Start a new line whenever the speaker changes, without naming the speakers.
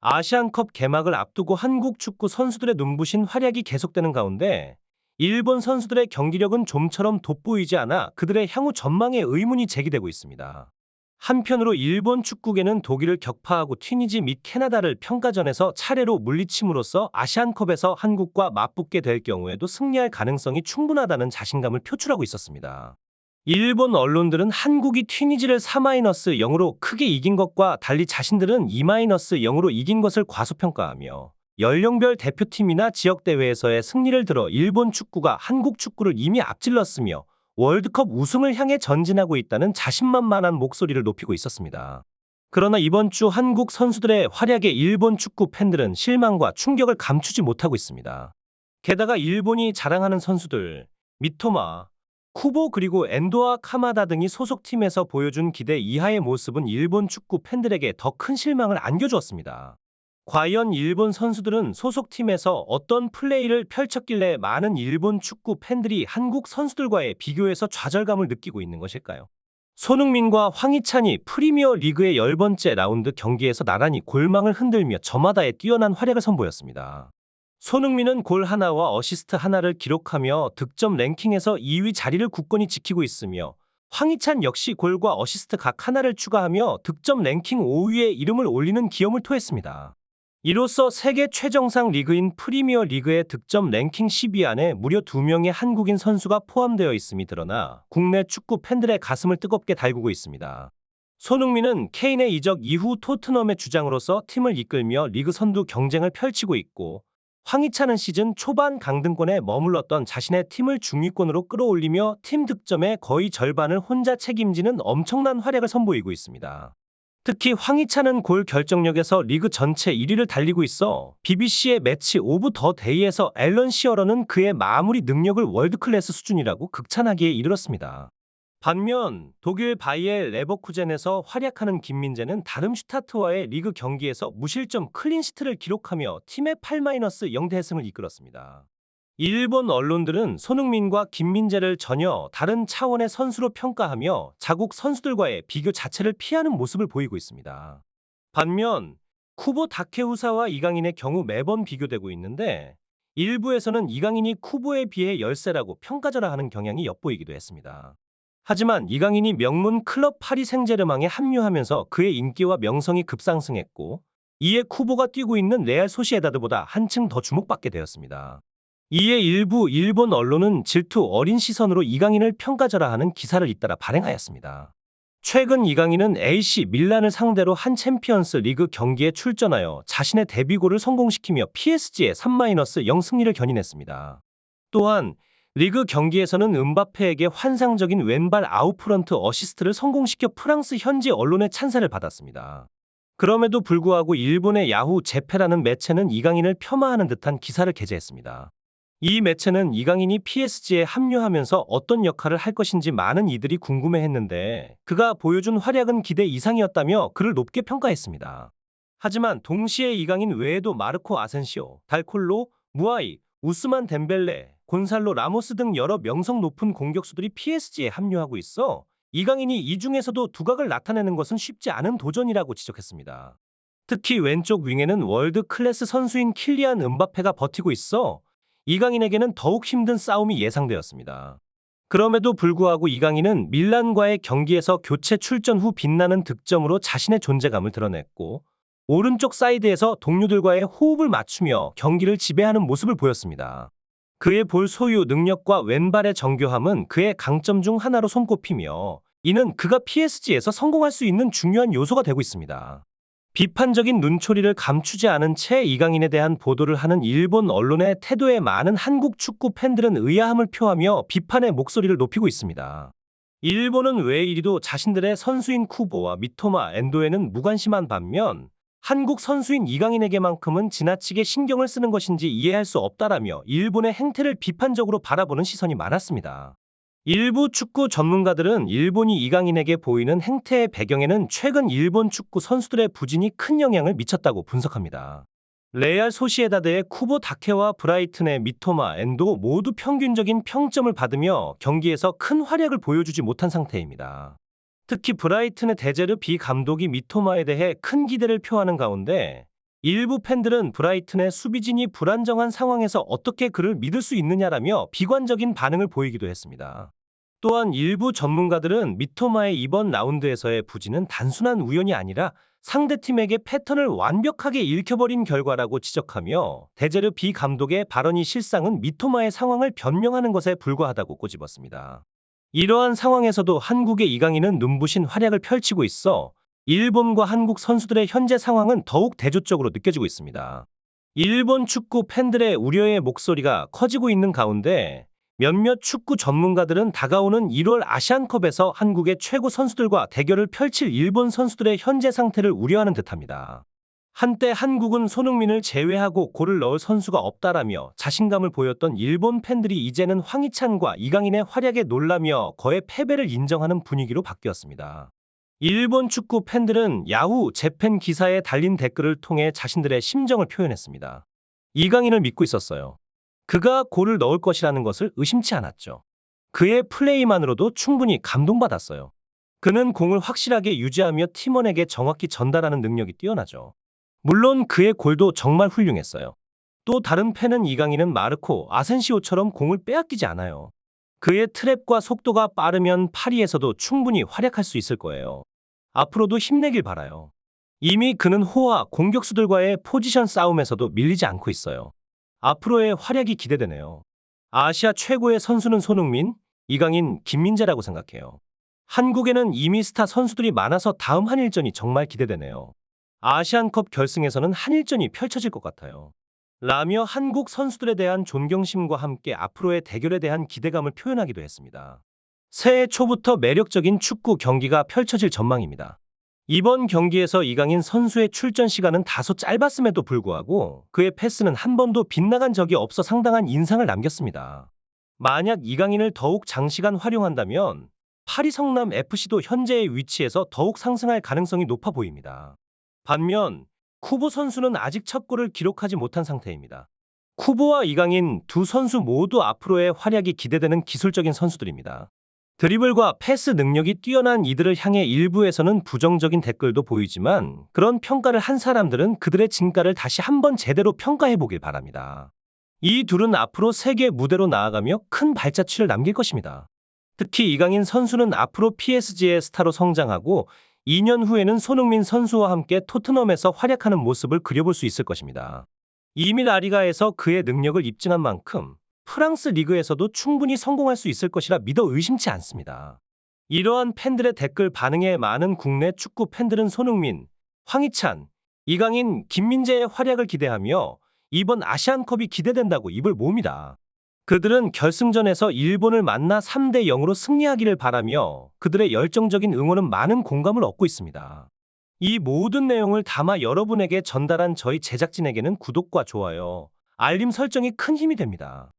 아시안컵 개막을 앞두고 한국 축구 선수들의 눈부신 활약이 계속되는 가운데 일본 선수들의 경기력은 좀처럼 돋보이지 않아 그들의 향후 전망에 의문이 제기되고 있습니다. 한편으로 일본 축구계는 독일을 격파하고 튀니지 및 캐나다를 평가전에서 차례로 물리침으로써 아시안컵에서 한국과 맞붙게 될 경우에도 승리할 가능성이 충분하다는 자신감을 표출하고 있었습니다. 일본 언론들은 한국이 튀니지를 4-0으로 크게 이긴 것과 달리 자신들은 2-0으로 이긴 것을 과소평가하며 연령별 대표팀이나 지역대회에서의 승리를 들어 일본 축구가 한국 축구를 이미 앞질렀으며 월드컵 우승을 향해 전진하고 있다는 자신만만한 목소리를 높이고 있었습니다. 그러나 이번 주 한국 선수들의 활약에 일본 축구 팬들은 실망과 충격을 감추지 못하고 있습니다. 게다가 일본이 자랑하는 선수들, 미토마, 쿠보 그리고 엔도와 카마다 등이 소속팀에서 보여준 기대 이하의 모습은 일본 축구 팬들에게 더 큰 실망을 안겨주었습니다. 과연 일본 선수들은 소속팀에서 어떤 플레이를 펼쳤길래 많은 일본 축구 팬들이 한국 선수들과의 비교에서 좌절감을 느끼고 있는 것일까요? 손흥민과 황희찬이 프리미어 리그의 10번째 라운드 경기에서 나란히 골망을 흔들며 저마다의 뛰어난 활약을 선보였습니다. 손흥민은 골 하나와 어시스트 하나를 기록하며 득점 랭킹에서 2위 자리를 굳건히 지키고 있으며 황희찬 역시 골과 어시스트 각 하나를 추가하며 득점 랭킹 5위에 이름을 올리는 기염을 토했습니다. 이로써 세계 최정상 리그인 프리미어 리그의 득점 랭킹 10위 안에 무려 2명의 한국인 선수가 포함되어 있음이 드러나 국내 축구 팬들의 가슴을 뜨겁게 달구고 있습니다. 손흥민은 케인의 이적 이후 토트넘의 주장으로서 팀을 이끌며 리그 선두 경쟁을 펼치고 있고 황희찬은 시즌 초반 강등권에 머물렀던 자신의 팀을 중위권으로 끌어올리며 팀 득점의 거의 절반을 혼자 책임지는 엄청난 활약을 선보이고 있습니다. 특히 황희찬은 골 결정력에서 리그 전체 1위를 달리고 있어 BBC의 매치 오브 더 데이에서 앨런 시어러는 그의 마무리 능력을 월드클래스 수준이라고 극찬하기에 이르렀습니다. 반면 독일 바이엘 레버쿠젠에서 활약하는 김민재는 다름슈타트와의 리그 경기에서 무실점 클린시트를 기록하며 팀의 8-0 대승을 이끌었습니다. 일본 언론들은 손흥민과 김민재를 전혀 다른 차원의 선수로 평가하며 자국 선수들과의 비교 자체를 피하는 모습을 보이고 있습니다. 반면 쿠보 다케우사와 이강인의 경우 매번 비교되고 있는데 일부에서는 이강인이 쿠보에 비해 열세라고 평가절하하는 경향이 엿보이기도 했습니다. 하지만 이강인이 명문 클럽 파리 생제르맹에 합류하면서 그의 인기와 명성이 급상승했고 이에 쿠보가 뛰고 있는 레알 소시에다드보다 한층 더 주목받게 되었습니다. 이에 일부 일본 언론은 질투 어린 시선으로 이강인을 평가절하하는 기사를 잇따라 발행하였습니다. 최근 이강인은 AC 밀란을 상대로 한 챔피언스 리그 경기에 출전하여 자신의 데뷔골을 성공시키며 PSG의 3-0 승리를 견인했습니다. 또한 리그 경기에서는 음바페에게 환상적인 왼발 아웃프런트 어시스트를 성공시켜 프랑스 현지 언론의 찬사를 받았습니다. 그럼에도 불구하고 일본의 야후 제페라는 매체는 이강인을 폄하하는 듯한 기사를 게재했습니다. 이 매체는 이강인이 PSG에 합류하면서 어떤 역할을 할 것인지 많은 이들이 궁금해했는데 그가 보여준 활약은 기대 이상이었다며 그를 높게 평가했습니다. 하지만 동시에 이강인 외에도 마르코 아센시오, 달콜로, 무아이, 우스만 덴벨레, 곤살로 라모스 등 여러 명성 높은 공격수들이 PSG에 합류하고 있어 이강인이 이 중에서도 두각을 나타내는 것은 쉽지 않은 도전이라고 지적했습니다. 특히 왼쪽 윙에는 월드 클래스 선수인 킬리안 음바페가 버티고 있어 이강인에게는 더욱 힘든 싸움이 예상되었습니다. 그럼에도 불구하고 이강인은 밀란과의 경기에서 교체 출전 후 빛나는 득점으로 자신의 존재감을 드러냈고 오른쪽 사이드에서 동료들과의 호흡을 맞추며 경기를 지배하는 모습을 보였습니다. 그의 볼 소유 능력과 왼발의 정교함은 그의 강점 중 하나로 손꼽히며 이는 그가 PSG에서 성공할 수 있는 중요한 요소가 되고 있습니다. 비판적인 눈초리를 감추지 않은 채 이강인에 대한 보도를 하는 일본 언론의 태도에 많은 한국 축구 팬들은 의아함을 표하며 비판의 목소리를 높이고 있습니다. 일본은 왜 이리도 자신들의 선수인 쿠보와 미토마, 엔도에는 무관심한 반면 한국 선수인 이강인에게만큼은 지나치게 신경을 쓰는 것인지 이해할 수 없다라며 일본의 행태를 비판적으로 바라보는 시선이 많았습니다. 일부 축구 전문가들은 일본이 이강인에게 보이는 행태의 배경에는 최근 일본 축구 선수들의 부진이 큰 영향을 미쳤다고 분석합니다. 레알 소시에다드의 쿠보 다케와 브라이튼의 미토마, 엔도 모두 평균적인 평점을 받으며 경기에서 큰 활약을 보여주지 못한 상태입니다. 특히 브라이튼의 데제르 비 감독이 미토마에 대해 큰 기대를 표하는 가운데 일부 팬들은 브라이튼의 수비진이 불안정한 상황에서 어떻게 그를 믿을 수 있느냐라며 비관적인 반응을 보이기도 했습니다. 또한 일부 전문가들은 미토마의 이번 라운드에서의 부진은 단순한 우연이 아니라 상대팀에게 패턴을 완벽하게 읽혀버린 결과라고 지적하며 데제르 비 감독의 발언이 실상은 미토마의 상황을 변명하는 것에 불과하다고 꼬집었습니다. 이러한 상황에서도 한국의 이강인은 눈부신 활약을 펼치고 있어 일본과 한국 선수들의 현재 상황은 더욱 대조적으로 느껴지고 있습니다. 일본 축구 팬들의 우려의 목소리가 커지고 있는 가운데 몇몇 축구 전문가들은 다가오는 1월 아시안컵에서 한국의 최고 선수들과 대결을 펼칠 일본 선수들의 현재 상태를 우려하는 듯합니다. 한때 한국은 손흥민을 제외하고 골을 넣을 선수가 없다라며 자신감을 보였던 일본 팬들이 이제는 황희찬과 이강인의 활약에 놀라며 거의 패배를 인정하는 분위기로 바뀌었습니다. 일본 축구 팬들은 야후 재팬 기사에 달린 댓글을 통해 자신들의 심정을 표현했습니다. 이강인을 믿고 있었어요. 그가 골을 넣을 것이라는 것을 의심치 않았죠. 그의 플레이만으로도 충분히 감동받았어요. 그는 공을 확실하게 유지하며 팀원에게 정확히 전달하는 능력이 뛰어나죠. 물론 그의 골도 정말 훌륭했어요. 또 다른 팬은 이강인은 마르코 아센시오처럼 공을 빼앗기지 않아요. 그의 트랩과 속도가 빠르면 파리에서도 충분히 활약할 수 있을 거예요. 앞으로도 힘내길 바라요. 이미 그는 호와 공격수들과의 포지션 싸움에서도 밀리지 않고 있어요. 앞으로의 활약이 기대되네요. 아시아 최고의 선수는 손흥민, 이강인, 김민재라고 생각해요. 한국에는 이미 스타 선수들이 많아서 다음 한일전이 정말 기대되네요. 아시안컵 결승에서는 한일전이 펼쳐질 것 같아요. 라며 한국 선수들에 대한 존경심과 함께 앞으로의 대결에 대한 기대감을 표현하기도 했습니다. 새해 초부터 매력적인 축구 경기가 펼쳐질 전망입니다. 이번 경기에서 이강인 선수의 출전 시간은 다소 짧았음에도 불구하고 그의 패스는 한 번도 빗나간 적이 없어 상당한 인상을 남겼습니다. 만약 이강인을 더욱 장시간 활용한다면 파리 성남 FC도 현재의 위치에서 더욱 상승할 가능성이 높아 보입니다. 반면 쿠보 선수는 아직 첫 골을 기록하지 못한 상태입니다. 쿠보와 이강인 두 선수 모두 앞으로의 활약이 기대되는 기술적인 선수들입니다. 드리블과 패스 능력이 뛰어난 이들을 향해 일부에서는 부정적인 댓글도 보이지만 그런 평가를 한 사람들은 그들의 진가를 다시 한번 제대로 평가해 보길 바랍니다. 이 둘은 앞으로 세계 무대로 나아가며 큰 발자취를 남길 것입니다. 특히 이강인 선수는 앞으로 PSG의 스타로 성장하고 2년 후에는 손흥민 선수와 함께 토트넘에서 활약하는 모습을 그려볼 수 있을 것입니다. 이미 라리가에서 그의 능력을 입증한 만큼 프랑스 리그에서도 충분히 성공할 수 있을 것이라 믿어 의심치 않습니다. 이러한 팬들의 댓글 반응에 많은 국내 축구 팬들은 손흥민, 황희찬, 이강인, 김민재의 활약을 기대하며 이번 아시안컵이 기대된다고 입을 모읍니다. 그들은 결승전에서 일본을 만나 3대 0으로 승리하기를 바라며 그들의 열정적인 응원은 많은 공감을 얻고 있습니다. 이 모든 내용을 담아 여러분에게 전달한 저희 제작진에게는 구독과 좋아요, 알림 설정이 큰 힘이 됩니다.